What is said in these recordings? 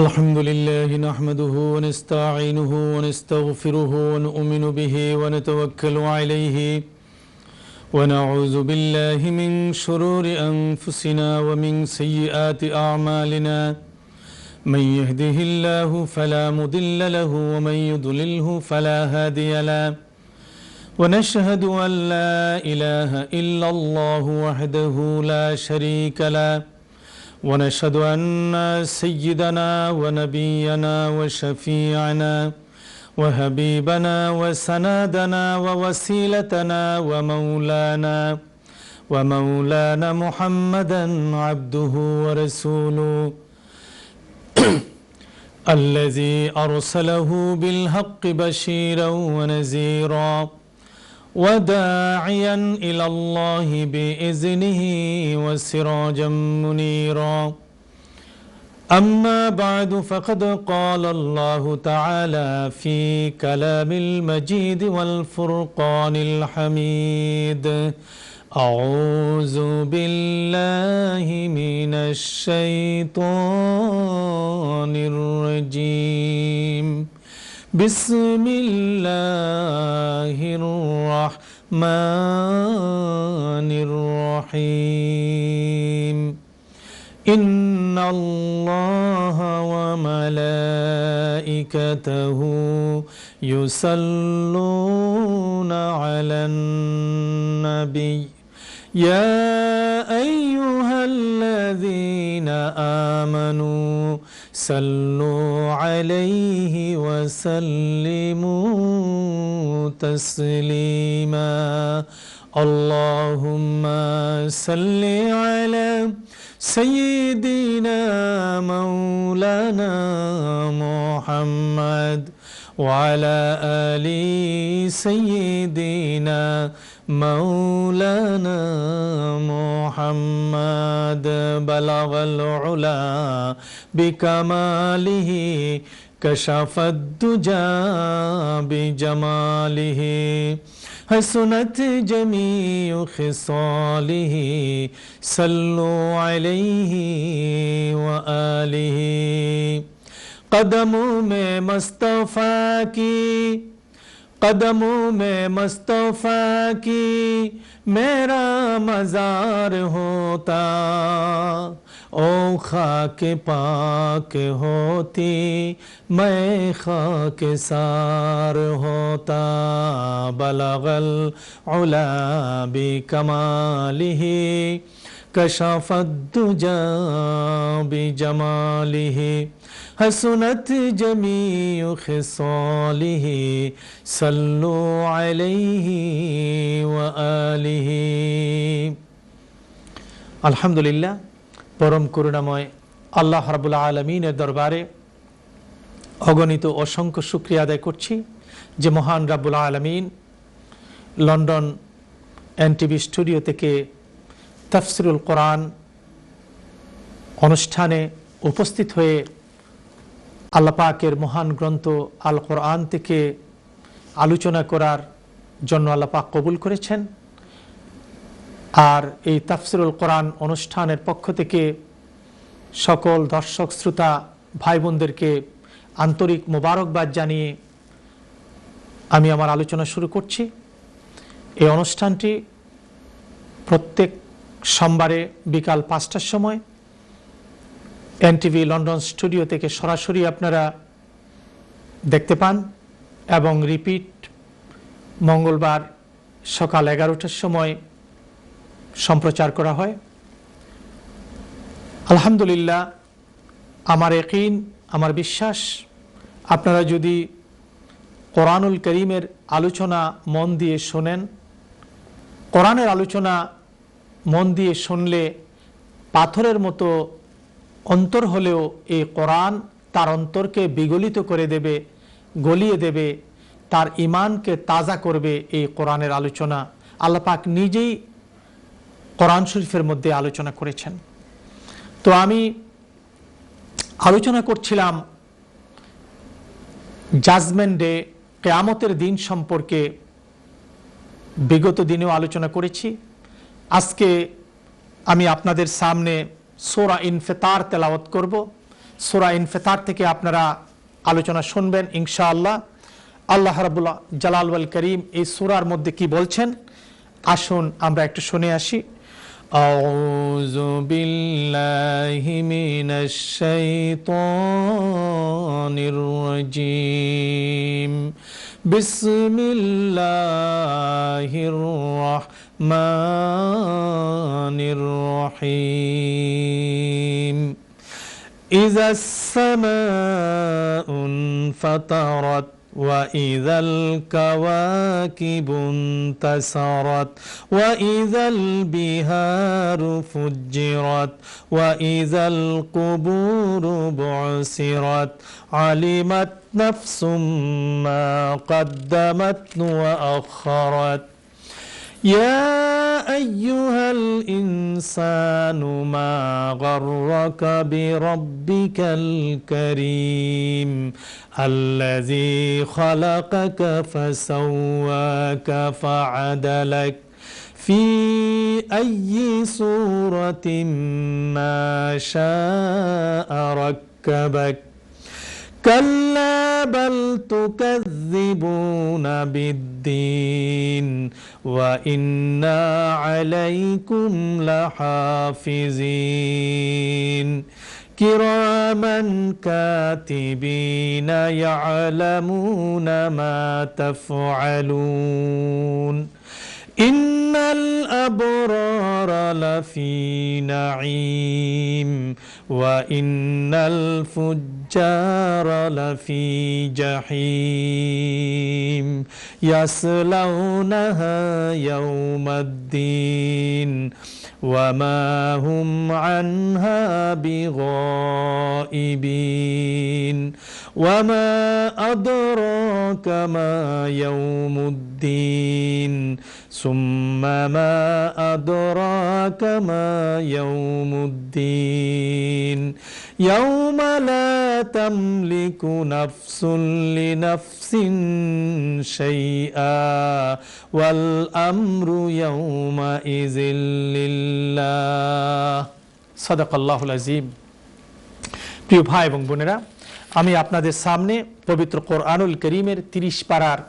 الحمد لله نحمده ونستعينه ونستغفره ونؤمن به ونتوكل عليه ونعوذ بالله من شرور أنفسنا ومن سيئات أعمالنا من يهده الله فلا مضل له ومن يضلله فلا هادي له ونشهد أن لا إله إلا الله وحده لا شريك له ونشهد أن سيدنا ونبينا وشفيعنا وحبيبنا وسندنا ووسيلتنا ومولانا محمدا عبده ورسوله الذي أرسله بالحق بشيرا ونذيرا وداعيا إلى الله بإذنه وسراجا منيرا أما بعد فقد قال الله تعالى في كلام المجيد والفرقان الحميد أعوذ بالله من الشيطان الرجيم بسم الله الرحمن الرحيم إن الله وملائكته يصلون على النبي يا أيها الذين آمنوا صلوا عليه وسلموا تسليما اللهم صل على سيدنا مولانا محمد وعلى آل سيدنا مولانا محمد بلغ العلا بكماله كشف الدجى بجماله حسنت جميع خصاله صلوا عليه وآله قدموں میں مصطفیٰ کی میرا مزار ہوتا او خاک پاک ہوتی میں خاک سار ہوتا بلغ العلا بکمالہ کشف الدجى بجماله حسنت جميع خصاله صلوا عليه وآله আলহামদুলিল্লাহ পরম করুণাময় আল্লাহ রাব্বুল আলামিনের দরবারে অগণিত অসংখ্য শুকরিয়া আদায় করছি যে মহান রাব্বুল আলামিন লন্ডন এনটিভি স্টুডিও থেকে তাফসিরুল কোরআন অনুষ্ঠানে উপস্থিত হয়ে আল্লাহ পাকের মহান গ্রন্থ আল কোরআন থেকে আলোচনা করার জন্য আল্লাহ পাক কবুল করেছেন। আর এই তাফসিরুল কোরআন অনুষ্ঠানের পক্ষ থেকে সকল দর্শক শ্রোতা ভাই বোনদেরকে আন্তরিক মোবারকবাদ জানিয়ে আমি আমার আলোচনা শুরু করছি। এই অনুষ্ঠানটি প্রত্যেক সোমবারে বিকাল ৫টার সময় এনটিভি লন্ডন স্টুডিও থেকে সরাসরি আপনারা দেখতে পান এবং রিপিট মঙ্গলবার সকাল ১১টার সময় সম্প্রচার করা হয়। আলহামদুলিল্লাহ, আমার ইয়াকিন, আমার বিশ্বাস, আপনারা যদি কোরআনুল করিমের আলোচনা মন দিয়ে শোনেন, কোরআনের আলোচনা মন দিয়ে শুনলে পাথরের মতো অন্তর হলেও এই কোরআন তার অন্তরকে বিগলিত করে দেবে, গলিয়ে দেবে, তার ঈমানকে তাজা করবে। এই কোরআনের আলোচনা আল্লাহ পাক নিজেই কোরআন শরীফের মধ্যে আলোচনা করেছেন। তো আমি আলোচনা করছিলাম জাজমেন্ট ডে, কিয়ামতের দিন সম্পর্কে। বিগত দিনেও আলোচনা করেছি। আজকে আমি আপনাদের সামনে সূরা ইনফিতার তেলাওয়াত করব সূরা ইনফিতার থেকে আপনারা আলোচনা শুনবেন ইনশাআল্লাহ। আল্লাহ রাব্বুল জালাল ওয়াল করিম এই সূরার মধ্যে কি বলছেন আসুন আমরা একটু শুনে আসি। আউযু বিল্লাহি মিনাশ শাইতানির রাজীম। বিসমিল্লাহির রাহমানির রহিম। إذا السماء انفطرت وإذا الكواكب انتثرت وإذا البحار فجرت وإذا القبور بعثرت علمت نفس ما قدمت وأخرت يا أيها الإنسان ما غرك بربك الكريم الذي خلقك فسواك فعدلك في أي صورة ما شاء ركبك كلا بل تكذبون بالدين وإن عليكم لحافظين كراما كاتبين يعلمون ما تفعلون إن الأبرار لفي نعيم وإن الفجار لفي جحيم يصلونها يوم الدين وما هم عنها بغائبين وما أدراك ما يوم الدين ثم ما أدراك ما يوم الدين يوم لا تملك نفس لنفس شيئا والأمر يومئذ لله صدق الله العظيم। প্রিয় ভাই এবং বোনেরা, আমি আপনাদের সামনে পবিত্র কোরআনুল করিমের 30 পারার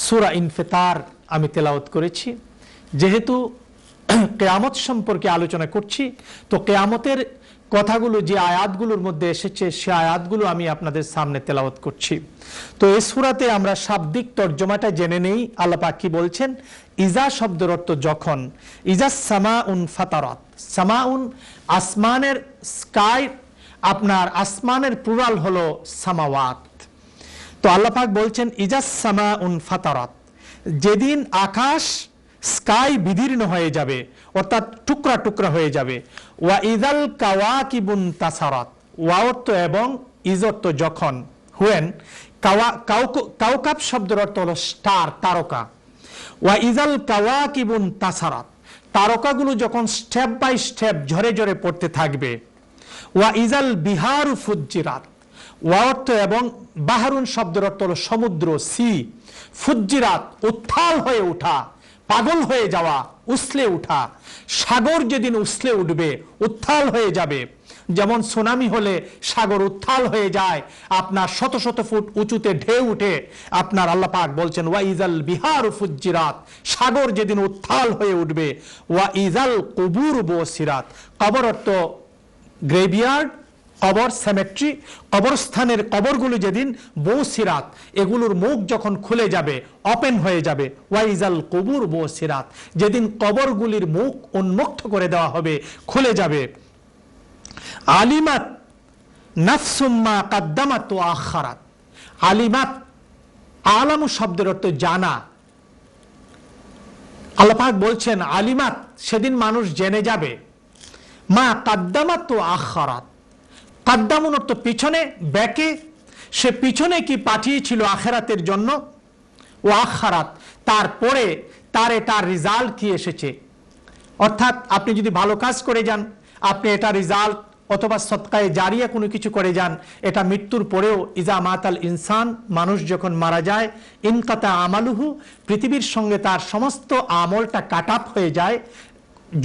সূরা ইনফিতার আমি তেলাওয়াত করেছি। যেহেতু কিয়ামত সম্পর্কে আলোচনা করছি, তো কিয়ামতের কথাগুলো যে আয়াতগুলোর মধ্যে এসেছে সে আয়াতগুলো আমি আপনাদের সামনে তেলাওয়াত করছি। তো এই সূরাতে আমরা শাব্দিক তর্জমাটা জেনে নেই। আল্লাহ পাক কি বলছেন? ইজা শব্দের অর্থ যখন, ইজাস সামাউন ফাতারাত। সামাউন আসমানের, স্কাই, আপনার আসমানের প্লুরাল হলো সামাওয়াত। তো আল্লাহ পাক বলছেন ইজাস সামাউন ফাতারাত, যেদিন আকাশ স্কাই বিদীর্ণ হয়ে যাবে, অর্থাৎ টুকরা টুকরা হয়ে যাবে। ওয়া ইজাল কাওয়াকিবুন তাসারাত, ওয়া অর্থ এবং, ইজ অর্থ যখন, হুয়েন। কাওকাব শব্দের অর্থ হলো স্টার, তারকা। ওয়া ইজাল কাওয়াকিবুন তাসারাত, তারকাগুলো যখন স্টেপ বাই স্টেপ ঝরে ঝরে পড়তে থাকবে। ওয়া ইজাল বিহারু ফুজ্জিরাত, ওয়া অর্থ এবং, বাহারুন শব্দের অর্থ হলো সমুদ্র, সি। ফুজ্জিরাত উত্থাল হয়ে ওঠা, পাগল হয়ে যাওয়া, উছলে ওঠা। সাগর যেদিন উছলে উঠবে, উত্থাল হয়ে যাবে। যেমন সুনামি হলে সাগর উত্থাল হয়ে যায়, আপনার শত শত ফুট উঁচুতে ঢেউ উঠে। আপনার আল্লাহ পাক বলছেন ওয়া ইজাল বিহারু ফুজ্জিরাত, সাগর যেদিন উত্থাল হয়ে উঠবে। ওয়া ইজাল কুবুর বুসিরাত, কবর অর্থ গ্রেভিয়ার্ড, কবর, সেমেট্রি, কবরস্থানের কবরগুলো যেদিন বৌসিরাত, এগুলোর মুখ যখন খুলে যাবে, ওপেন হয়ে যাবে। ওয়াইজাল কুবুর বৌসিরাত, যেদিন কবরগুলির মুখ উন্মুক্ত করে দেওয়া হবে, খুলে যাবে। আলিমাত নাফসুম মা কাদ্দামাত ওয়া আখারাত, আলিমাত, আলামু শব্দের অর্থ জানা। আল্লাহ পাক বলছেন আলিমাত, সেদিন মানুষ জেনে যাবে। মা কাদ্দামাত ওয়া আখারাত, কাদ্দামুন অর্থ পিছনে, ব্যাকে, সে পিছনে কি পাঠিয়েছিল আখেরাতের জন্য। ও আখারাত, তারপরে তার এটার রেজাল্ট কি এসেছে। অর্থাৎ আপনি যদি ভালো কাজ করে যান, আপনি এটা রেজাল্ট, অথবা সদকায়ে জারিয়া কোনো কিছু করে যান, এটা মৃত্যুর পরেও, ইজা মাতাল ইনসান, মানুষ যখন মারা যায়, ইনকাতা আমালুহু, পৃথিবীর সঙ্গে তার সমস্ত আমলটা কাট আপ হয়ে যায়।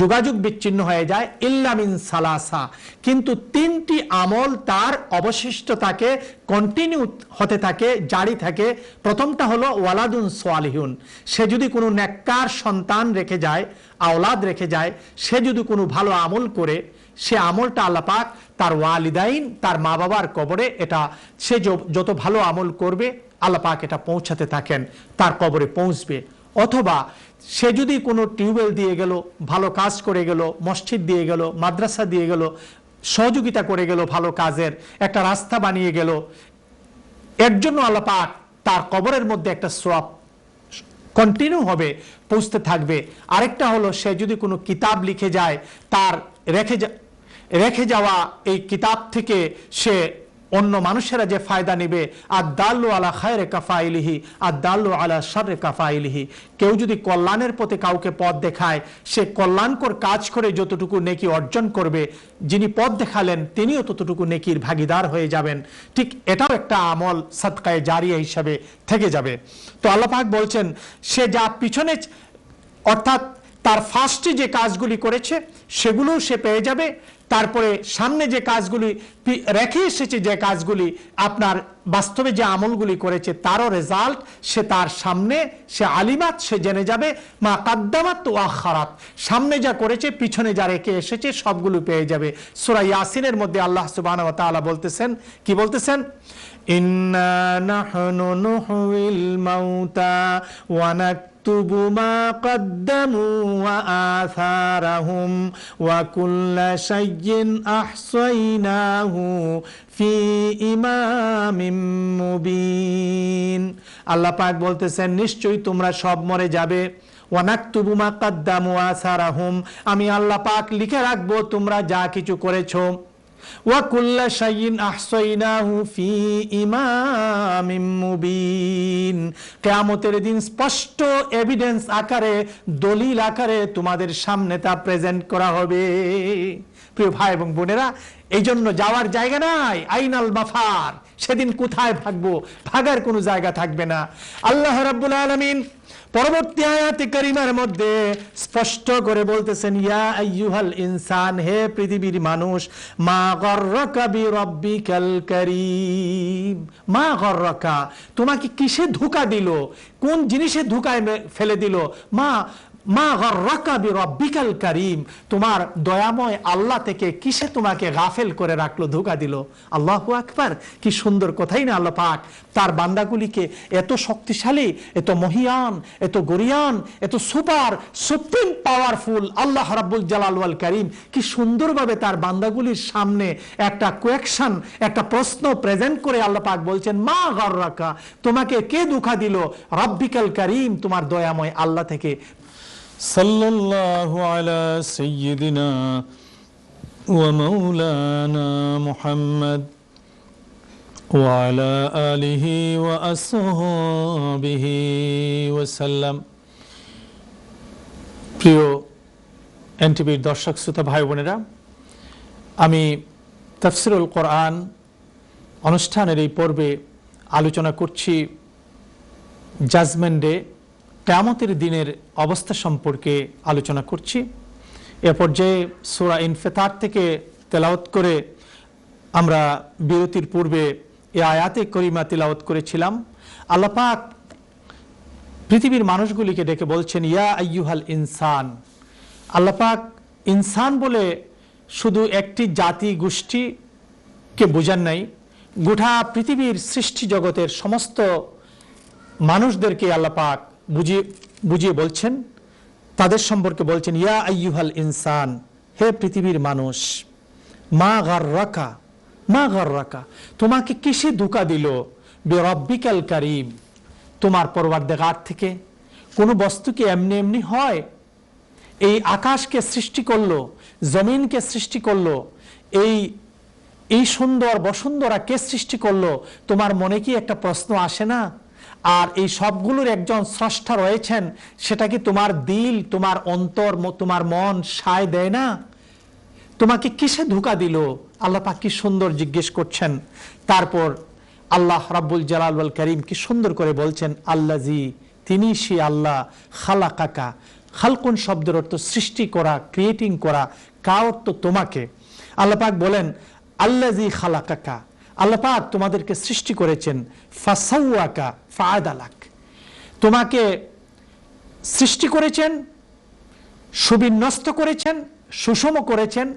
যোগাযোগ বিচ্ছিন্ন হয়ে যায়, ইল্লা মিন সালাসা, কিন্তু 3টি আমল তার অবশিষ্ট থাকে, কন্টিনিউ হতে থাকে, জারি থাকে। প্রথমটা হলো ওয়ালাদুন সালিহুন, সে যদি কোনো নেককার সন্তান রেখে যায়, আওলাদ রেখে যায়, সে যদি কোনো ভালো আমল করে, সে আমলটা আল্লাহ পাক তার ওয়ালিদাইন, তার মা বাবার কবরে, এটা সে যত ভালো আমল করবে আল্লাহ পাক এটা পৌঁছাতে থাকেন, তার কবরে পৌঁছবে। অথবা সে যদি কোনো টিউবওয়েল দিয়ে গেল, ভালো কাজ করে গেল, মসজিদ দিয়ে গেল, মাদ্রাসা দিয়ে গেল, সহযোগিতা করে গেল, ভালো কাজের একটা রাস্তা বানিয়ে গেল, এর জন্য আল্লাহ পাক তার কবরের মধ্যে একটা সওয়াব কন্টিনিউ হবে, পৌঁছতে থাকবে। আরেকটা হলো সে যদি কোনো কিতাব লিখে যায়, তার রেখে যাওয়া এই কিতাব থেকে সে অন্য মানুষেরা যে ফায়দা নেবে, আদ-দাল্লু আলা খায়রে কাফাইলিহি আদ-দাল্লু আলা শাররি কাফাইলিহি, কেউ যদি কল্যাণের পথে কাউকে পথ দেখায়, সে কল্যাণকর কাজ করে যতটুকু নেকি অর্জন করবে, যিনি পথ দেখালেন তিনিও ততটুকু নেকির ভাগীদার হয়ে যাবেন। ঠিক এটাও একটা আমল সাদকায়ে জারিয়া হিসাবে থেকে যাবে। তো আল্লাহ পাক বলছেন সে যা পিছনে, অর্থাৎ তার ফার্স্টে যে কাজগুলি করেছে সেগুলোও সে পেয়ে যাবে, তারপরে সামনে যে কাজগুলি রেখে এসেছে, যে কাজগুলি আপনার বাস্তবে যে আমলগুলি করেছে তারও রেজাল্ট সে তার সামনে, সে আলিমাত সে জেনে যাবে, মা কাদ্দামাত ওয়া আখারাত, সামনে যা করেছে পিছনে যা রেখে এসেছে সবগুলো পেয়ে যাবে। সূরা ইয়াসিনের মধ্যে আল্লাহ সুবহানাহু ওয়া তাআলা বলতেছেন, কি বলতেছেন, ইন্না নাহনু নুহয়িল মাউতা ওয়া নাকতুবু মা কদ্দামু ওয়া আথারাহুম ওয়া কুল্লা শাইইন আহসাইনাহু ফি ইমামিম মুবিন। আল্লাহ পাক বলতেছেন নিশ্চয়ই তোমরা সব মরে যাবে, ওয়া নাকতুবু মা কদ্দামু ওয়া আথারাহুম, আমি আল্লাহ পাক লিখে রাখবো তোমরা যা কিছু করেছো, ওয়া কুল্লা শাইইন আহসাইনাহু ফি ইমামিম মুবিন, কিয়ামতের দিন স্পষ্ট এভিডেন্স আকারে, দলিল আকারে তোমাদের সামনে তা প্রেজেন্ট করা হবে। প্রিয় ভাই এবং বোনেরা, এই জন্য যাওয়ার জায়গা নাই, আইনাল মাফার, সেদিন কোথায় ভাগবো, ভাগার কোনো জায়গা থাকবে না। আল্লাহ রাব্বুল আলামিন পরবর্তী আয়াতে কারিমার মধ্যে স্পষ্ট করে বলতেছেন, ইয়া আইয়ুহাল ইনসান, হে পৃথিবীর মানুষ, মা গররাকা বিরাব্বিকাল কারীম, মা গররাকা, তোমাকে কিসে ধোঁকা দিল, কোন জিনিসে ধোঁকায় ফেলে দিল, মা গররাকা বিরাব্বিকাল কারীম, তোমার দয়াময় আল্লাহ থেকে কিসে তোমাকে গাফেল করে রাখলো, ধোঁকা দিল। আল্লাহু আকবার, কি সুন্দর কথাই না। আল্লাহ পাক তার বান্দাগুলিকে এত শক্তিশালী, এত মহিয়ান, এত গরিয়ান, এত সুপ্রিম পাওয়ারফুল আল্লাহ রাব্বুল জালাল ওয়াল কারীম কি সুন্দরভাবে তার বান্দাগুলির সামনে একটা কোয়েকশন, একটা প্রশ্ন প্রেজেন্ট করে আল্লাহ পাক বলছেন, মা গররাকা, তোমাকে কে ধোঁকা দিল, রাব্বিকাল কারীম, তোমার দয়াময় আল্লাহ থেকে। সাল্লাল্লাহু আলা সাইয়্যিদিনা ওয়া মাওলানা মুহাম্মদ ওয়া আলা আলিহি ওয়া আসহাবিহি ওয়া সাল্লাম। প্রিয় এনটিভির দর্শক শ্রোতা ভাই বোনেরা, আমি তাফসিরুল কোরআন অনুষ্ঠানের এই পর্বে আলোচনা করছি জাজমেন্ট ডে, কিয়ামতের দিনের অবস্থা সম্পর্কে আলোচনা করছি। এ পর্যায়ে সূরা ইনফিতার থেকে তেলাওয়াত করে আমরা বিরতির পূর্বে এই আয়াতে করিমা তেলাওয়াত করেছিলাম। আল্লাহ পাক পৃথিবীর মানুষগুলিকে ডেকে বলছেন, ইয়া আইয়ুহাল ইনসান। আল্লাহ পাক ইনসান বলে শুধু একটি জাতি গোষ্ঠীকে বোঝান নাই, গোটা পৃথিবীর সৃষ্টি জগতের সমস্ত মানুষদেরকে আল্লাহ পাক বুঝিয়ে বলছেন, তাদের সম্পর্কে বলছেন, ইয়া আইয়ুহাল ইনসান, হে পৃথিবীর মানুষ, মা গররাকা, মা গররাকা, তোমাকে কিসে ধোঁকা দিল, বিরাব্বিকাল কারীম, তোমার পরওয়ারদিগার থেকে। কোনো বস্তু কি এমনি এমনি হয়? এই আকাশকে সৃষ্টি করলো, জমিনকে সৃষ্টি করলো, এই সুন্দর বসুন্ধরা কে সৃষ্টি করলো? তোমার মনে কি একটা প্রশ্ন আসে না? আর এই সবগুলোর একজন স্রষ্টা রয়েছেন, সেটা কি তোমার দিল, তোমার অন্তর, তোমার মন সায় দেয় না? তোমাকে কিসে ধোঁকা দিল? আল্লাহ পাক কি সুন্দর জিজ্ঞেস করছেন। তারপর আল্লাহ রাব্বুল জালাল ওয়াল কারীম কি সুন্দর করে বলছেন, আল্লাজি, তিনি সে আল্লাহ, খালাকাকা, খালকুন শব্দের অর্থ সৃষ্টি করা, ক্রিয়েটিং করা। কা অর্থ তোমাকে। আল্লাহ পাক বলেন আল্লাযী খালাকাকা, আল্লাহ পাক তোমাদেরকে সৃষ্টি করেছেন। ফাসাওয়াকা ফাআদালাক, তোমাকে সৃষ্টি করেছেন, সুবিন্যস্ত করেছেন, সুষম করেছেন।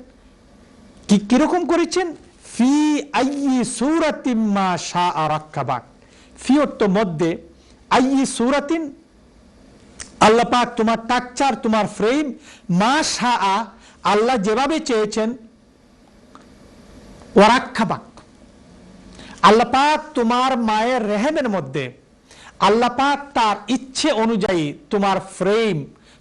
কিরকম করেছেন? ফি আইয়ি সূরাতিন মা শাআ রাক্কাবাক। ফি অর্থ মধ্যে, আইয়ি সূরাতিন আল্লাহ পাক তোমার টাকচার, তোমার ফ্রেম, মা শাআ আল্লাহ যেভাবে চেয়েছেন, ওয়ারাক্কাবাক আল্লাহ পাক তোমার মায়ের রেহেমের মধ্যে আল্লাহ পাক তার ইচ্ছে অনুযায়ী তোমার ফ্রেম,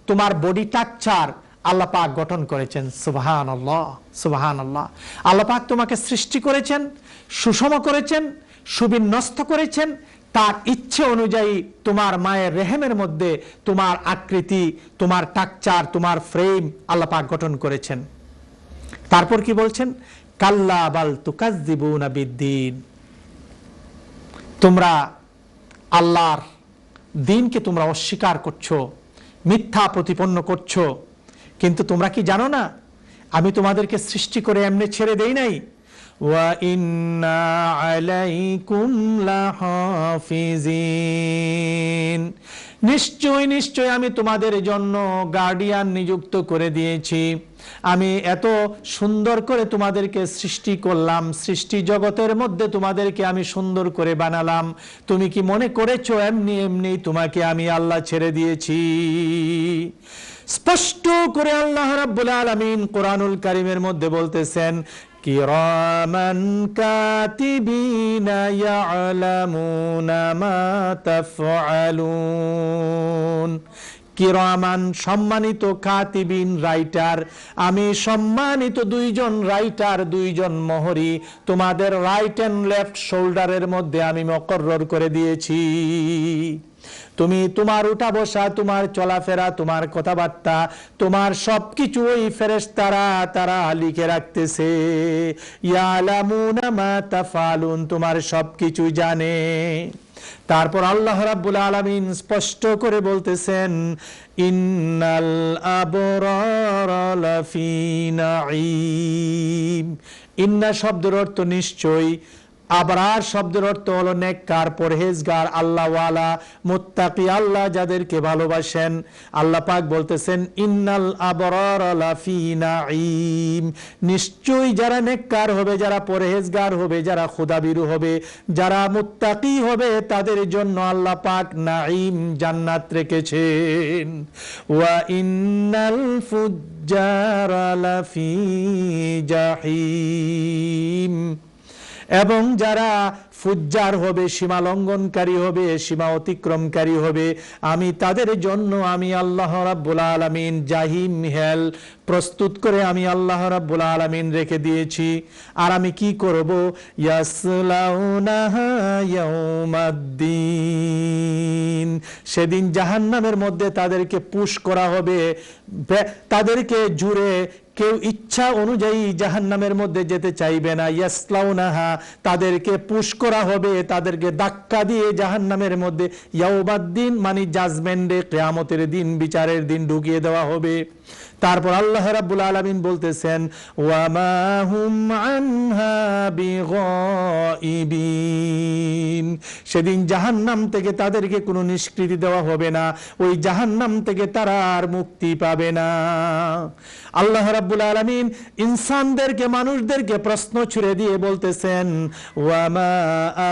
তোমার বডি টাকচার আল্লাহ পাক গঠন করেছেন। সুবহানাল্লাহ, সুবহানাল্লাহ। আল্লাহ পাক তোমাকে সৃষ্টি করেছেন, সুষম করেছেন, সুবিন্যস্ত করেছেন। তার ইচ্ছে অনুযায়ী তোমার মায়ের রেহেমের মধ্যে তোমার আকৃতি, তোমার টাকচার, তোমার ফ্রেম আল্লাহ পাক গঠন করেছেন। তারপর কি বলছেন? কাল্লা বাল তুকাজ্জিবুনা বিদ্দিন, তোমরা আল্লাহর দিনকে তোমরা অস্বীকার করছো, মিথ্যা প্রতিপন্ন করছো। কিন্তু তোমরা কি জানো না আমি তোমাদেরকে সৃষ্টি করে এমনি ছেড়ে দেই নাই। ওয়া ইন্না আলাইকুম লাহাফিজিন, নিশ্চয় নিশ্চয় আমি তোমাদের জন্য গার্ডিয়ান নিযুক্ত করে দিয়েছি। আমি এত সুন্দর করে তোমাদেরকে সৃষ্টি করলাম, সৃষ্টি জগতের মধ্যে তোমাদেরকে আমি সুন্দর করে বানালাম। তুমি কি মনে করেছো এমনি এমনি তোমাকে আমি আল্লাহ ছেড়ে দিয়েছি? স্পষ্ট করে আল্লাহ রাব্বুল আলামিন কোরআনুল কারীমের মধ্যে বলতেছেন, কিরামান কাতিবিনা ইয়ালামুনা মা তাফআলুন। কিরামান সম্মানিত, কাতিবিন রাইটার, আমি সম্মানিত দুইজন রাইটার, দুইজন মোহরি তোমাদের রাইট এন্ড লেফট শোল্ডারের মধ্যে আমি মুকররর করে দিয়েছি। তুমি তোমার উঠা বসা, তোমার চলাফেরা, তোমার কথাবার্তা, তোমার সবকিছু ওই ফেরেশতারা তারা লিখে রাখতেছে। ইয়ালামুনা মা তাফআলুন, তোমার সবকিছু জানে। তারপর আল্লাহ রাব্বুল আলামিন স্পষ্ট করে বলতেছেন, ইন্নাল আবরারা লাফি নাঈম। ইন্না শব্দের অর্থ নিশ্চয়, আবরার শব্দের অর্থ হলো নেককার, পরহেজগার, আল্লাহওয়ালা, মুত্তাকি, আল্লাহ যাদেরকে ভালোবাসেন। আল্লাহ পাক বলতেছেন ইন্নাল আবরারা লাফি নাঈম, নিশ্চয়ই যারা নেককার হবে, যারা পরহেজগার হবে, যারা খোদাবিরু হবে, যারা মুত্তাকি হবে, তাদের জন্য আল্লাহ পাক নাঈম, জান্নাত রেখেছেন। ওয়া ইন্নাল ফুজ্জারা লাফি জাহিম, এবং যারা ফুজ্জার হবে, সীমা লঙ্ঘনকারী হবে, সীমা অতিক্রমকারী হবে, আমি তাদের জন্য আমি আল্লাহ রাব্বুল আলামিন জাহিম, হেল প্রস্তুত করে আমি আল্লাহ রাব্বুল আলামিন রেখে দিয়েছি। আর আমি কি করব? ইয়াসলাউনাহা ইয়াউমাদ্দিন, সেদিন জাহান্নামের মধ্যে তাদেরকে পুশ করা হবে, তাদেরকে জুড়ে কেউ ইচ্ছা অনুযায়ী জাহান্নামের মধ্যে যেতে চাইবে না। ইয়াসলাউনাহা, তাদেরকে পুশ করা হবে, তাদেরকে ধাক্কা দিয়ে জাহান্নামের মধ্যে, ইয়াউমাদ্দিন মানে জাজমেন্টে, কিয়ামতের দিন, বিচারের দিন ঢুকিয়ে দেওয়া হবে। তারপর আল্লাহ রাব্বুল আলামিন বলতেছেন, ওয়া মা হুম আনহা বিগাইবিন, সেদিন জাহান্নাম থেকে তাদেরকে কোনো নিষ্কৃতি দেওয়া হবে না, ওই জাহান্নাম থেকে তারা আর মুক্তি পাবে না। আল্লাহ রাব্বুল আলামিন ইনসানদেরকে, মানুষদেরকে প্রশ্ন ছুড়ে দিয়ে বলতেছেন, ওয়া মা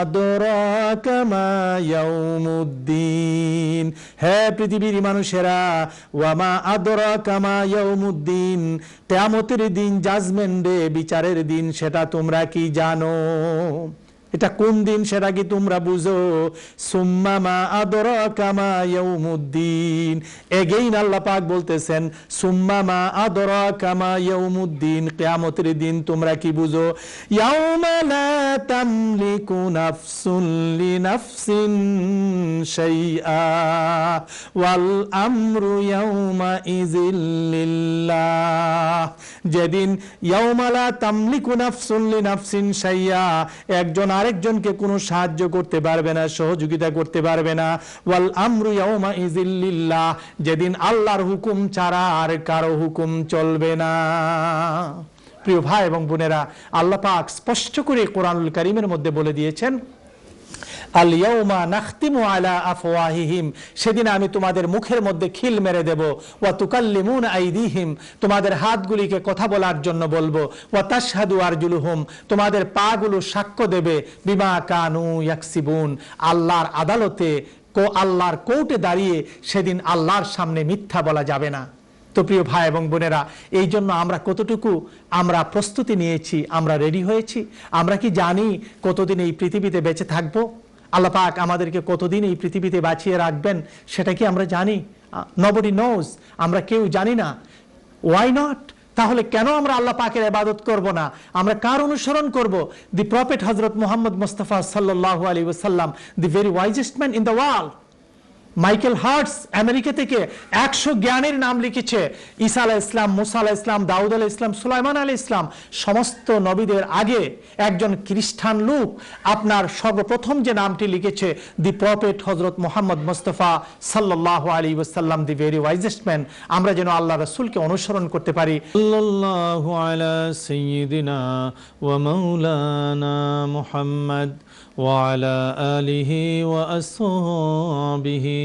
আদরাকা মা ইয়াউমুদ্দিন, হে পৃথিবীর মানুষেরা, ওয়া মা আদরাকা মা ইয়াউমুদ্দিন, কিয়ামতের দিন, জাজমেন্ট ডে, বিচারের দিন, সেটা তোমরা কি জানো? এটা কোন দিন সেটা কি তোমরা বুঝো? সুম্মা মা আদরাকা মা ইয়াউমুদ্দিন, এগেইন আল্লাহ পাক বলতেছেন সুম্মা মা আদরাকা মা ইয়াউমুদ্দিন, কিয়ামতের দিন তোমরা কি বুঝো? ইয়াউমা লা তামলিকু নাফসুন লিনাফসিন শাইআ ওয়াল আমরু ইয়াউমা ইযিল লিল্লাহ, যেদিন ইয়াউমা লা তামলিকু নাফসুন লিনাফসিন শাইআ, একজন আরেকজনকে কোনো সাহায্য করতে পারবে না, সহযোগিতা করতে পারবে না। ওয়াল আমরু ইয়াউমা ইযিল লিল্লাহ, যেদিন আল্লাহর হুকুম ছাড়া আর কারো হুকুম চলবে না। প্রিয় ভাই এবং বোনেরা, আল্লাহ পাক স্পষ্ট করে কোরআনুল কারীমের মধ্যে বলে দিয়েছেন, আল ইয়াউমা নাখতিমু আলা আফওয়াহিহিম, সেদিন আমি তোমাদের মুখের মধ্যে খিল মেরে দেব। ওয়া তুকাল্লিমুনা আইদিহিম, তোমাদের হাতগুলিকে কথা বলার জন্য বলবো। ওয়া তাশহাদু আরজুলুহুম, তোমাদের পাগুলো সাক্ষ্য দেবে। বিমা কানু ইয়াকসিবুন, আল্লাহর আদালতে, আল্লাহর কোর্টে দাঁড়িয়ে সেদিন আল্লাহর সামনে মিথ্যা বলা যাবে না। তো প্রিয় ভাই এবং বোনেরা, এই জন্য আমরা কতটুকু আমরা প্রস্তুতি নিয়েছি, আমরা রেডি হয়েছি? আমরা কি জানি কতদিন এই পৃথিবীতে বেঁচে থাকবো? আল্লাহ পাক আমাদেরকে কতদিন এই পৃথিবীতে বাঁচিয়ে রাখবেন সেটা কি আমরা জানি? নবডি নোজ, আমরা কেউ জানি না। Why not? তাহলে কেন আমরা আল্লাহ পাকের ইবাদত করব না? আমরা কার অনুসরণ করব? দি প্রফেট হযরত মুহাম্মদ মুস্তাফা সাল্লাল্লাহু আলাইহি ওয়াসাল্লাম, the very wisest man in the world. Michael Hart's America থেকে 100 জ্ঞানের নাম লিখেছে। ঈসা আলাইহিস সালাম, মুসা আলাইহিস সালাম, দাউদ আলাইহিস সালাম, সুলাইমান আলাইহিস সালাম, সমস্ত নবীদের আগে একজন খ্রিস্টান লোক আপনার সর্বপ্রথম যে নামটি লিখেছে, দি প্রফেট হযরত মুহাম্মদ মুস্তাফা সাল্লাল্লাহু আলাইহি ওয়াসাল্লাম, দি ভেরি ওয়াইজেস্ট ম্যান। আমরা যেন আল্লাহ রাসূলকে অনুসরণ করতে পারি। সাল্লাল্লাহু আলা সাইয়্যিদিনা ওয়া মাওলানা মুহাম্মদ ওয়া আলা আলিহি ওয়া আসহাবিহি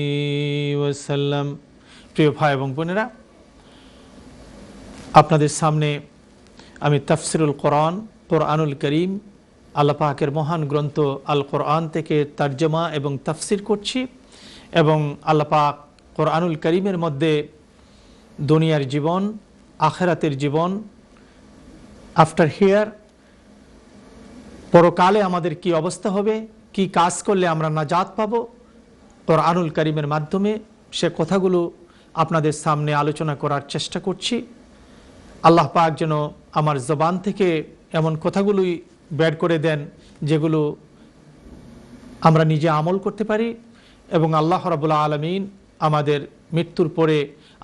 ওয়াসাল্লাম। প্রিয় ভাই এবং বোনেরা, আপনাদের সামনে আমি তাফসিরুল কোরআন, কোরআনুল করিম, আল্লাহ পাকের মহান গ্রন্থ আল কোরআন থেকে তর্জমা এবং তাফসির করছি। এবং আল্লাহ পাক কোরআনুল করিমের মধ্যে দুনিয়ার জীবন, আখিরাতের জীবন, আফটার হিয়ার, পরকালে আমাদের কি অবস্থা হবে, কি কাজ করলে আমরা নাজাত পাবো, কোরআনুল কারীমের মাধ্যমে সে কথাগুলো আপনাদের সামনে আলোচনা করার চেষ্টা করছি। আল্লাহ পাক যেন আমার জবান থেকে এমন কথাগুলোই বের করে দেন যেগুলো আমরা নিজে আমল করতে পারি, এবং আল্লাহ রাব্বুল আলামিন আমাদের মৃত্যুর পরে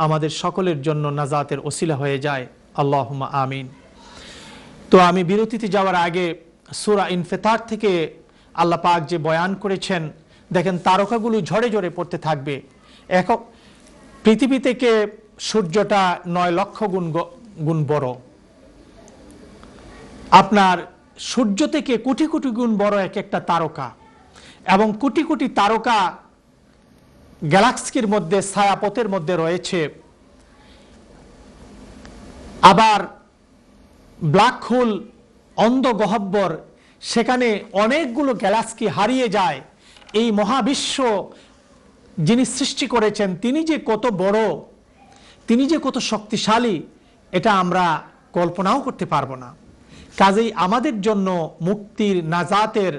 আমাদের সকলের জন্য নাজাতের ওসিলা হয়ে যায়। আল্লাহুম্মা আমিন। তো আমি বিরতিতে যাওয়ার আগে সূরা ইনফিতার থেকে আল্লাহ পাক যে বয়ান করেছেন, দেখেন তারকাগুলো ঝরে ঝরে পড়তে থাকবে। একক পৃথিবী থেকে সূর্যটা 9 লক্ষ গুণ বড়, আপনার সূর্য থেকে কোটি কোটি গুণ বড় এক একটা তারকা, এবং কোটি কোটি তারকা গ্যালাক্সির মধ্যে, ছায়াপথের মধ্যে রয়েছে। আবার ব্ল্যাক হোল, অন্ধ গহ্বর, সেখানে অনেকগুলো গ্যালাক্সি হারিয়ে যায়। এই মহাবিশ্ব যিনি সৃষ্টি করেছেন তিনি যে কত বড়, তিনি যে কত শক্তিশালী, এটা আমরা কল্পনাও করতে পারবো না। কাজেই আমাদের জন্য মুক্তির, নাজাতের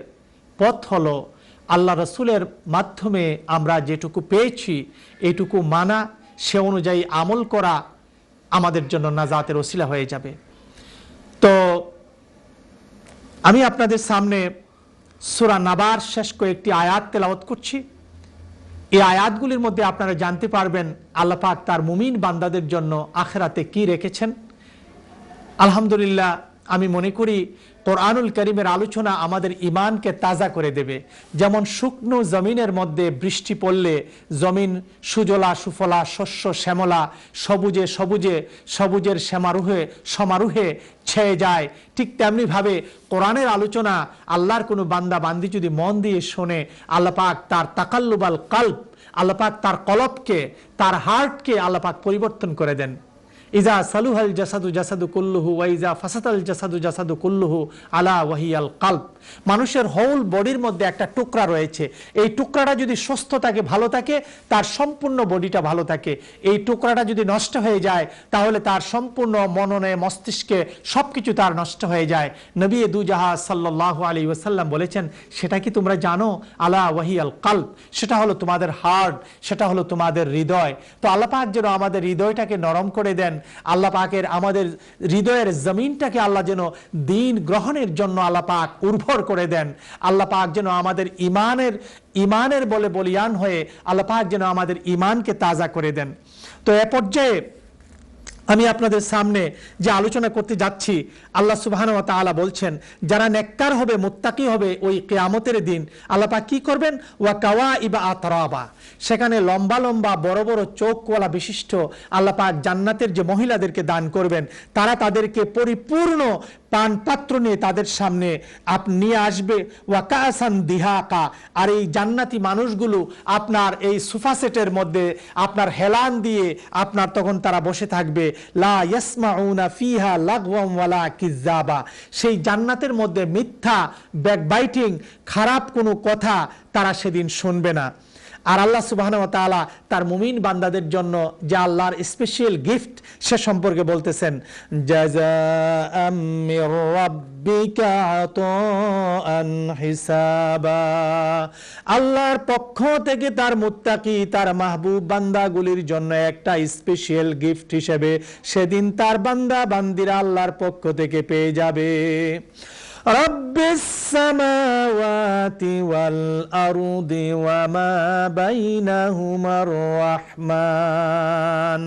পথ হলো আল্লাহ রাসূলের মাধ্যমে আমরা যেটুকু পেয়েছি এইটুকু মানা, সে অনুযায়ী আমল করা আমাদের জন্য নাজাতের ওসিলা হয়ে যাবে। তো আমি আপনাদের সামনে সূরা নাবার শেষ কয়েকটি আয়াত তেলাওয়াত করছি। এই আয়াতগুলির মধ্যে আপনারা জানতে পারবেন আল্লাহ পাক তার মুমিন বান্দাদের জন্য আখিরাতে কি রেখেছেন। আলহামদুলিল্লাহ, আমি মনে করি কোরআনুল কারীমের আলোচনা আমাদের ঈমানকে তাজা করে দেবে। যেমন শুকনো জমিনের মধ্যে বৃষ্টি পড়লে জমিন সুজলা সুফলা, শস্য শ্যামলা, সবুজে সবুজে, সবুজের সমারোহে ছেয়ে যায়, ঠিক তেমনিভাবে কোরআনের আলোচনা আল্লাহর কোনো বান্দা বান্দি যদি মন দিয়ে শোনে, আল্লাহ পাক তার তাকাল্লুবাল কলব, আল্লাহ পাক তার কলবকে, তার হার্টকে আল্লাহ পাক পরিবর্তন করে দেন। ইজা সালুহাল জাসাদু জাসাদু কুল্লুহু ওয়া ইজা ফাসাদাল জাসাদু জাসাদু কুল্লুহু আলা ওয়াহিয়াল কলব। মানুষের হোল বডির মধ্যে একটা টুকরা রয়েছে, এই টুকরাটা যদি সুস্থ থাকে, ভালো থাকে, তার সম্পূর্ণ বডিটা ভালো থাকে। এই টুকরাটা যদি নষ্ট হয়ে যায় তাহলে তার সম্পূর্ণ মননে, মস্তিষ্কে সবকিছু তার নষ্ট হয়ে যায়। নবী দুজাহা সাল্লাল্লাহু আলাইহি ওয়াসাল্লাম বলেছেন, সেটা কি তোমরা জানো? আলা ওয়াহিয়াল কলব, সেটা হলো তোমাদের হার্ট, সেটা হলো তোমাদের হৃদয়। তো আল্লাহ পাক যেন আমাদের হৃদয়টাকে নরম করে দেন। আল্লাহ পাকের আমাদের হৃদয়ের জমিনটাকে আল্লাহ যেন দ্বীন গ্রহণের জন্য আল্লাহ পাক উর্বর করে দেন। আল্লাহ পাক যেন আমাদের ইমানের বলে বলিয়ান হয়ে আল্লাহ পাক যেন আমাদের ইমানকে তাজা করে দেন। তো এ পর্যায়ে আমি আপনাদের সামনে যে আলোচনা করতে যাচ্ছি, আল্লাহ সুবহানাহু ওয়া তাআলা বলছেন যারা নেককার হবে, মুত্তাকি হবে, ওই কিয়ামতের দিন আল্লাহ পাক কি করবেন? ওয়া কাওয়াইবা আতরাবা, সেখানে লম্বা লম্বা বড় বড় চোখওয়ালা বিশিষ্ট আল্লাহ পাক জান্নাতের যে মহিলাদেরকে দান করবেন, তারা তাদেরকে পরিপূর্ণ পান পাত্র নিয়ে তাদের সামনে নিয়ে আসবে। ওয়া কাসান দিহাকা, আর এই জান্নাতি মানুষগুলো আপনার এই সোফা সেটের মধ্যে আপনার হেলান দিয়ে আপনার তখন তারা বসে থাকবে। লা ইয়াসমাউনা ফিহা লাগওয়াম ওয়ালা কিযাবা, সেই জান্নাতের মধ্যে মিথ্যা, ব্যাকবাইটিং, খারাপ কোনো কথা তারা সেদিন শুনবে না। আর আল্লাহ সুবহানাহু ওয়া তাআলা তার মুমিন বান্দাদের জন্য যে আল্লাহর স্পেশাল গিফট সে সম্পর্কে বলতেছেন, জাযাআম মির রাব্বিকা আতাআন হিসাবা, আল্লাহর পক্ষ থেকে তার মুত্তাকি, তার মাহবুব বান্দাগুলির জন্য একটা স্পেশাল গিফট হিসেবে সেদিন তার বান্দা বান্দিরা আল্লাহর পক্ষ থেকে পেয়ে যাবে। রব্বিস সামাওয়াতি ওয়াল আরদি ওয়া মা বাইনাহুমার রাহমান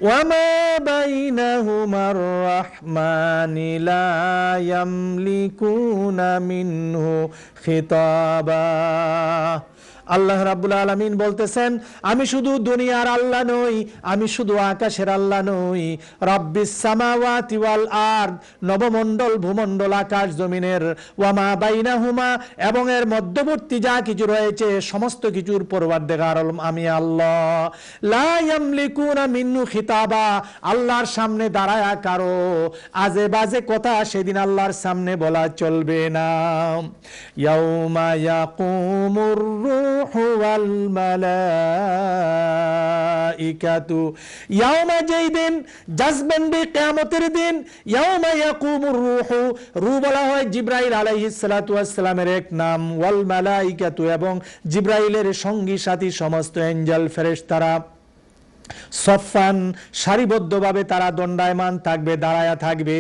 ওয়া মা বাইনাহুমার রাহমানি লা ইয়ামলিকুনা মিনহু খিতাবা। আল্লাহ রাব্বুল আলামিন বলতেছেন, আমি শুধু দুনিয়ার আল্লাহ নই, আমি শুধু আকাশের আল্লাহ নই। রব্বিস সামাওয়াতি ওয়াল আরদ, নবমণ্ডল ভূমণ্ডল আকাশ জমিনের, ওয়া মা বাইনাহুমা, এবং এর মধ্যবর্তী যা কিছু রয়েছে সমস্ত কিছুর পরওয়ারদিগার আমি আল্লাহ। লা ইয়ামলিকুনা মিনহু খিতাবা, আল্লাহর সামনে দাঁড়ায়া কারো আজে বাজে কথা সেদিন আল্লাহর সামনে বলা চলবে না। ইয়াউমা ইয়াকুমুর ওয়াল মালাইকাতু, ইয়াউমা, যেই দিন, জাজমেন্ট ডে, কিয়ামতের দিন। ইয়াউমা ইয়াকুমুর রূহু, রূহ বলা হয় জিবরাইল আলাইহিস সালাতু ওয়াস সালামের এক নাম। ওয়াল মালাইকাতু, এবং জিবরাইলের সঙ্গী সাথী সমস্ত এঞ্জেল ফেরেশতারা সফান, সারিবদ্ধভাবে তারা দণ্ডায়মান থাকবে, দাঁড়ায়া থাকবে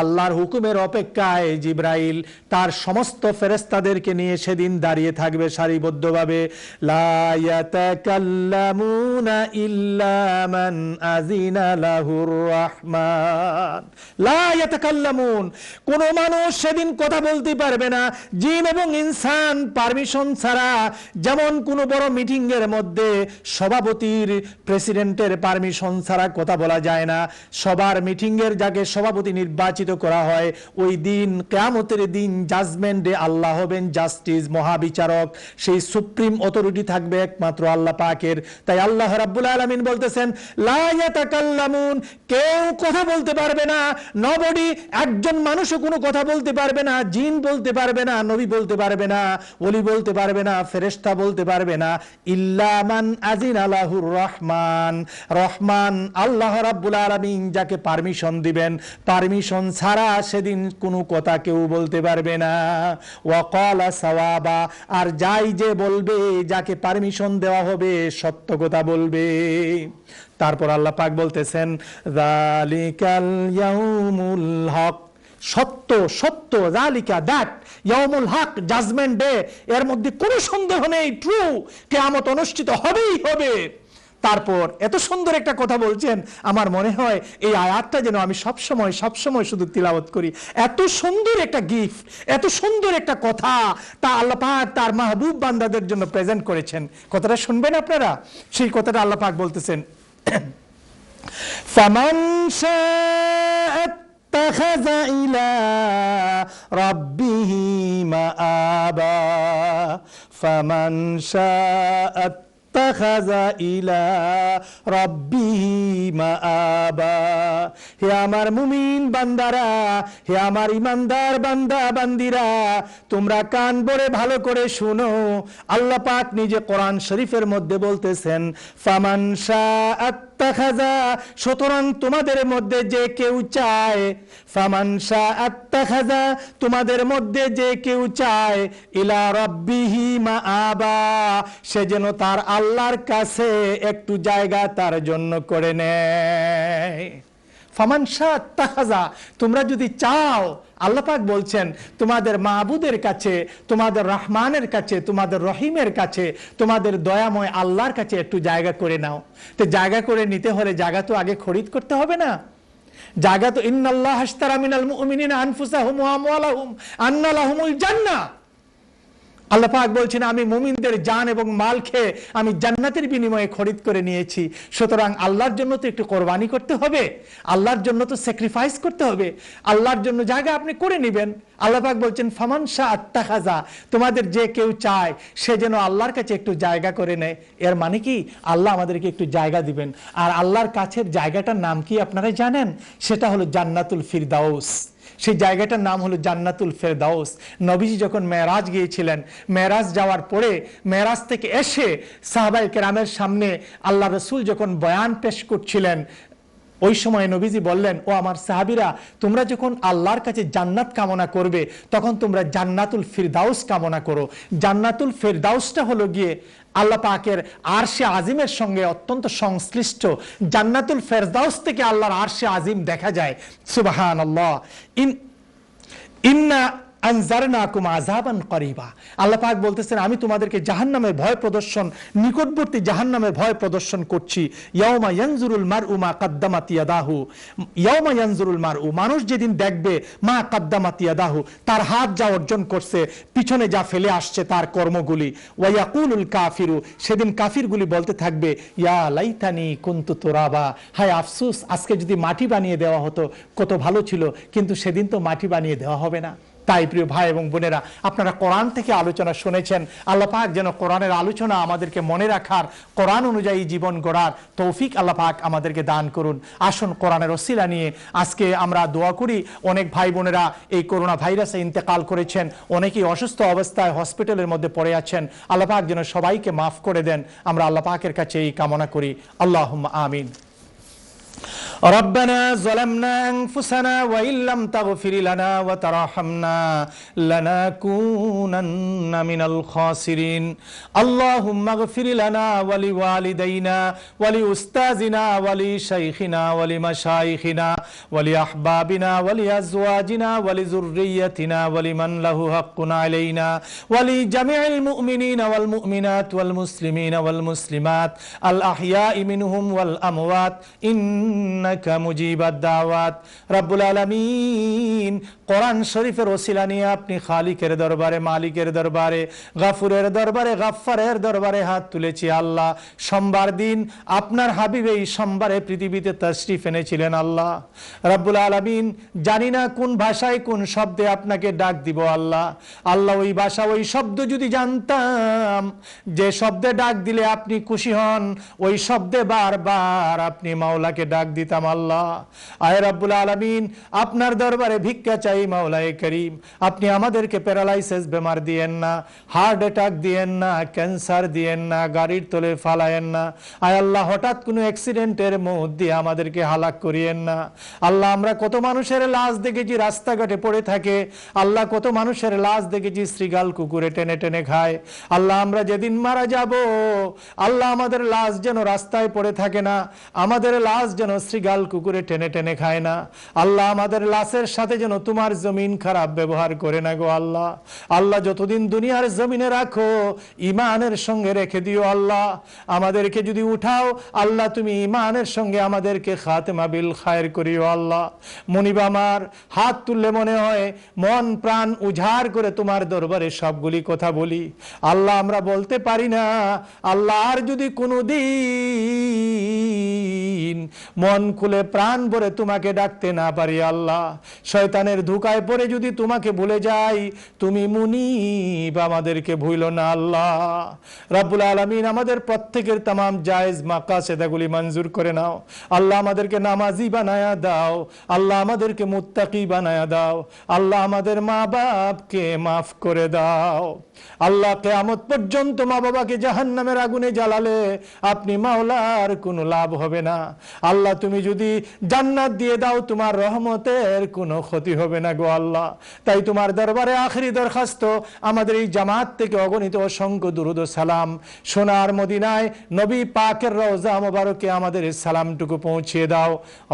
আল্লাহর হুকুমের অপেক্ষায়। জিবরাইল তার সমস্ত ফেরেশতাদেরকে নিয়ে সেদিন দাঁড়িয়ে থাকবে সারিবদ্ধভাবে। লা ইয়াতাকাল্লামুনা ইল্লা মান আযিনা লাহুর রাহমান, লা ইয়াতাকাল্লামুন, কোন মানুষ সেদিন কথা বলতে পারবে না, জিন এবং ইনসান পারমিশন ছাড়া। যেমন কোন বড় মিটিং এর মধ্যে সভাপতির, প্রেসিডেন্টের পারমিশন ছাড়া কথা বলা যায় না। সবার মিটিং এর যাকে সভাপতি নির্বাচিত করা হয়, ওই দিন কিয়ামতের দিন জাজমেন্ট ডে আল্লাহ হবেন জাস্টিস, মহাবিচারক। সেই সুপ্রিম অথরিটি থাকবে একমাত্র আল্লাহ পাকের। তাই আল্লাহ রাব্বুল আলামিন বলতেছেন, লা ইয়াতাকাল্লামুন, কেউ কথা বলতে পারবে না। নবডি, একজন মানুষও কোনো কথা বলতে পারবে না। জিন বলতে পারবে না, নবী বলতে পারবে না, ওলি বলতে পারবে না, ফেরেশতা বলতে পারবে না। ইল্লা মান আযিনা লাহুর রাহমান, রহমান আল্লাহ রাব্বুল আলামিন যাকে পারমিশন দিবেন, পারমিশন ছাড়া সেদিন কোনো কথা কেউ বলতে পারবে না। ওয়া ক্বালা সাওয়াবা, আর যাই যে বলবে, যাকে পারমিশন দেওয়া হবে সত্য কথা বলবে। তারপর আল্লাহ পাক বলতেছেন, যালিকাল ইয়াউমুল হক, সত্য সত্য, যালিকা দ্যাট, ইয়াউমুল হক, জাজমেন্ট ডে, এর মধ্যে কোনো সন্দেহ নেই, ট্রু, কিয়ামত অনুষ্ঠিত হবেই হবে। তারপর এত সুন্দর একটা কথা বলছেন, আমার মনে হয় এই আয়াতটা যেন আমি সবসময় শুধু তিলাওয়াত করি। এত সুন্দর একটা গিফট, এত সুন্দর একটা কথা তা আল্লাহ পাক তার মাহবুব বান্দাদের জন্য প্রেজেন্ট করেছেন। কথাটা শুনবেন আপনারা। সেই কথাটা আল্লাহ পাক বলতেছেন, ফামান শাআ ইত্তাখাযা ইলা রাব্বিহি মাআবা, ফামান শাআ ইত্তাখাযা ইলা রাব্বিহি মাআবা। হে আমার মুমিন বান্দারা, হে আমার ইমানদার বান্দা বান্দিরা, তোমরা কান ভরে ভালো করে শুনো। আল্লাহ পাক নিজে কোরআন শরীফের মধ্যে বলতেছেন, ফামান শাআ ইত্তাখাযা, সুতরাং তোমাদের মধ্যে যে কেউ চায়, ফামান শাআ ইত্তাখাযা, তোমাদের মধ্যে যে কেউ চায়, ইলা রাব্বিহি মাআবা, সে যেন তার আল্লাহর কাছে একটু জায়গা তার জন্য করে নেয়। ফামান শাআ ইত্তাখাযা, তোমরা যদি চাও আল্লাহ পাক বলছেন তোমাদের মাবুদের কাছে, তোমাদের রহমানের কাছে, তোমাদের রহিমের কাছে, তোমাদের দয়াময় আল্লাহর কাছে একটু জায়গা করে নাও। তো জায়গা করে নিতে হলে জায়গা তো আগে খরিদ করতে হবে না? জায়গা তো ইন্নাল্লাহ আশতারা মিনাল মুমিনিনা আনফুসাহুম ওয়া আমওয়ালাহুম আন্না লাহুমুল জান্নাহ। আল্লাহ পাক বলছেন আমি মুমিনদের জান এবং মাল খেয়ে আমি জান্নাতের বিনিময়ে খরিদ করে নিয়েছি। সুতরাং আল্লাহর জন্য তো একটু কোরবানি করতে হবে, আল্লাহর জন্য তো স্যাক্রিফাইস করতে হবে, আল্লাহর জন্য জায়গা আপনি করে নেবেন। আল্লাহ পাক বলছেন ফামান শাআ আত্তাখাযা, তোমাদের যে কেউ চায় সে যেন আল্লাহর কাছে একটু জায়গা করে নেয়। এর মানে কি আল্লাহ আমাদেরকে একটু জায়গা দিবেন। আর আল্লাহর কাছের জায়গাটার নাম কি আপনারা জানেন? সেটা হলো জান্নাতুল ফিরদাউস। সেই জায়গাটার নাম হলো জান্নাতুল ফেরদাউস। নবীজি যখন মেরাজ গিয়েছিলেন, মেরাজ যাওয়ার পরে মেরাজ থেকে এসে সাহাবায়ে কেরামের সামনে আল্লাহ রসুল যখন বয়ান পেশ করছিলেন, ওই সময় নবীজি বললেন, ও আমার সাহাবীরা, তোমরা যখন আল্লাহর কাছে জান্নাত কামনা করবে তখন তোমরা জান্নাতুল ফিরদাউস কামনা করো। জান্নাতুল ফিরদাউসটা হলো গিয়ে আল্লাহ পাকের আরশে আজিমের সঙ্গে অত্যন্ত সংশ্লিষ্ট। জান্নাতুল ফেরদাউস থেকে আল্লাহর আরশে আজিম দেখা যায়। সুবহানাল্লাহ। ইন্না আনজারনাকুম আযাবান করিবা। আল্লাহ পাক বলতেছেন আমি তোমাদেরকে জাহান্নামের ভয় প্রদর্শন, নিকটবর্তী জাহান্নামের ভয় প্রদর্শন করছি। ইয়াউমা ইয়ানজুরুল মারউ মা কাদ্দামাত ইয়াদাহু, ইয়াউমা ইয়ানজুরুল মারউ, মানুষ যেদিন দেখবে মা কাদ্দামাত ইয়াদাহু, তার হাত যা অর্জন করছে, পিছনে যা ফেলে আসছে তার কর্মগুলি। ওয়া ইয়াকুলুল কাফিরু, সেদিন কাফিরগুলি বলতে থাকবে ইয়া লাইতানি কুনতু তুরাবা, হায় আফসোস আজকে যদি মাটি বানিয়ে দেওয়া হতো কত ভালো ছিল, কিন্তু সেদিন তো মাটি বানিয়ে দেওয়া হবে না। তাই প্রিয় ভাই এবং বোনেরা, আপনারা কোরআন থেকে আলোচনা শুনেছেন। আল্লাহ পাক যেন কোরআনের আলোচনা আমাদেরকে মনে রাখার, কোরআন অনুযায়ী জীবন গড়ার তৌফিক আল্লাহ পাক আমাদেরকে দান করুন। আসুন কোরআনের ওসিলা নিয়ে আজকে আমরা দোয়া করি। অনেক ভাই বোনেরা এই করোনা ভাইরাসে ইন্তেকাল করেছেন, অনেকেই অসুস্থ অবস্থায় হসপিটালের মধ্যে পড়ে আছেন। আল্লাহ পাক যেন সবাইকে মাফ করে দেন। আমরা আল্লাহ পাকের কাছে এই কামনা করি। আল্লাহুম্মা আমিন। ربنا ظلمنا أنفسنا وإن لم تغفر لنا وترحمنا لنكونن من الخاسرين اللهم اغفر لنا ولوالدينا ولأستاذنا ولشيخنا ولمشايخنا ولأحبابنا ولأزواجنا ولذريتنا ولمن له حق علينا ولجميع المؤمنين والمؤمنات والمسلمين والمسلمات الأحياء منهم والأموات ইন্নাকা মুজিবাদ দাওয়াত। রব্বুল আলামিন, কোরআন শরীফের ওসিলা নিয়ে আপনি খালিকের দরবারে, মালিকের দরবারে, গাফুরের দরবারে, গাফফারের দরবারে হাত তুলেছি। আল্লাহ, সোমবার দিন আপনার হাবিব এই সোমবারে পৃথিবীতে তাশরিফ এনেছিলেন। আল্লাহ রব্বুল আলামিন, জানি না কোন ভাষায় কোন শব্দে আপনাকে ডাক দিব। আল্লাহ আল্লাহ ওই ভাষা ওই শব্দ যদি জানতাম, যে শব্দে ডাক দিলে আপনি খুশি হন, ওই শব্দে বারবার আপনি মাওলাকে ডাক দিতাম। আল্লাহ আয় রব্বুল আলামিন, আপনার দরবারে ভিক্ষা চাই মাওলায়ে করিম। আপনি আমাদেরকে প্যারালাইসিস বেমার দিয়েন না, হার্ট অ্যাটাক দিয়েন না, ক্যান্সার দিয়েন না, গাড়ির তলে ফালায়েন না। আয় আল্লাহ, হঠাৎ কোনো অ্যাক্সিডেন্টের মধ্যে আমাদেরকে হালাক করিয়েন না। আল্লাহ, আমরা কত মানুষের লাশ দেখেছি রাস্তাঘাটে পড়ে থাকে। আল্লাহ, কত মানুষের লাশ দেখেছি শ্রীগাল কুকুরে টেনে টেনে খায়। আল্লাহ, আমরা যেদিন মারা যাব, আল্লাহ আমাদের লাশ যেন রাস্তায় পড়ে থাকে না, আমাদের লাশ যেন শ্রীগাল কুকুরে টেনে টেনে খায় না। আল্লাহ, আমাদের লাশের সাথে যেন তোমার জমিন খারাপ ব্যবহার করে না গো আল্লাহ। আল্লাহ, যতদিন দুনিয়ার জমিনে রাখো ইমানের সঙ্গে রেখে দিও। আল্লাহ, আমাদেরকে যদি উঠাও, আল্লাহ তুমি ইমানের সঙ্গে আমাদেরকে খাতেমা বিল খায়ের করিও। আল্লাহ, মনিব আমার হাত তুললে মনে হয় মন প্রাণ উজাড় করে তোমার দরবারে সবগুলি কথা বলি। আল্লাহ, আমরা বলতে পারি না। আল্লাহ, আর যদি কোনোদিন মন খুলে প্রাণ ভরে তোমাকে ডাকতে না পারি, আল্লাহ শয়তানের ধোঁকায় পড়ে যদি তোমাকে ভুলে যাই, তুমি মুনিব আমাদেরকে ভুলো না। আল্লাহ রব্বুল আলামিন, আমাদের প্রত্যেকের তামাম জায়েজ মাকাসেদাগুলি মঞ্জুর করে নাও। আল্লাহ, আমাদেরকে নামাজি বানায়া দাও। আল্লাহ, আমাদেরকে মুত্তাকি বানায়া দাও। আল্লাহ, আমাদের মা বাপকে মাফ করে দাও। আল্লাহ, কিয়ামত পর্যন্ত মা বাবাকে জাহান্নামের আগুনে জ্বালালে আপনি মাওলার কোনো লাভ হবে না। আল্লাহ তুমি যদি জান্নাত দিয়ে দাও তোমার রহমতের কোনো ক্ষতি হবে না গো আল্লাহ। তাই তোমার দরবারে আখেরি দরখাস্ত, আমাদের এই জামাত থেকে অগণিত অসংখ্য দুরূদ ও সালাম সোনার মদিনায় নবী পাকের রওজা মোবারকে আমাদের এই সালামটুকু পৌঁছে দাও।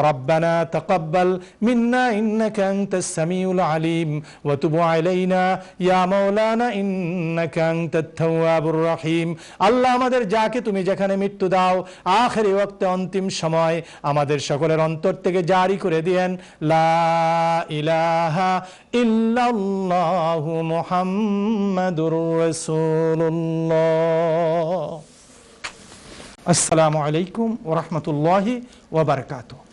রব্বানা তাকাব্বাল মিন্না ইন্নাকা আনতাস সামিউল আলিম ওয়া তুব আলাইনা ইয়া মাওলানা ইন্নাকা আনতাত তাওয়াবুর রহিম। আল্লাহ আমাদের যাকে তুমি যেখানে মৃত্যু দাও আখেরি ওয়াক্তে অন্তিম সময় আমাদের সকলের অন্তর থেকে জারি করে দিয়েন লা ইলাহা ইল্লাল্লাহু মুহাম্মাদুর রাসূলুল্লাহ। আসসালামু আলাইকুম ওয়া রাহমাতুল্লাহি ওয়া বারাকাতুহু।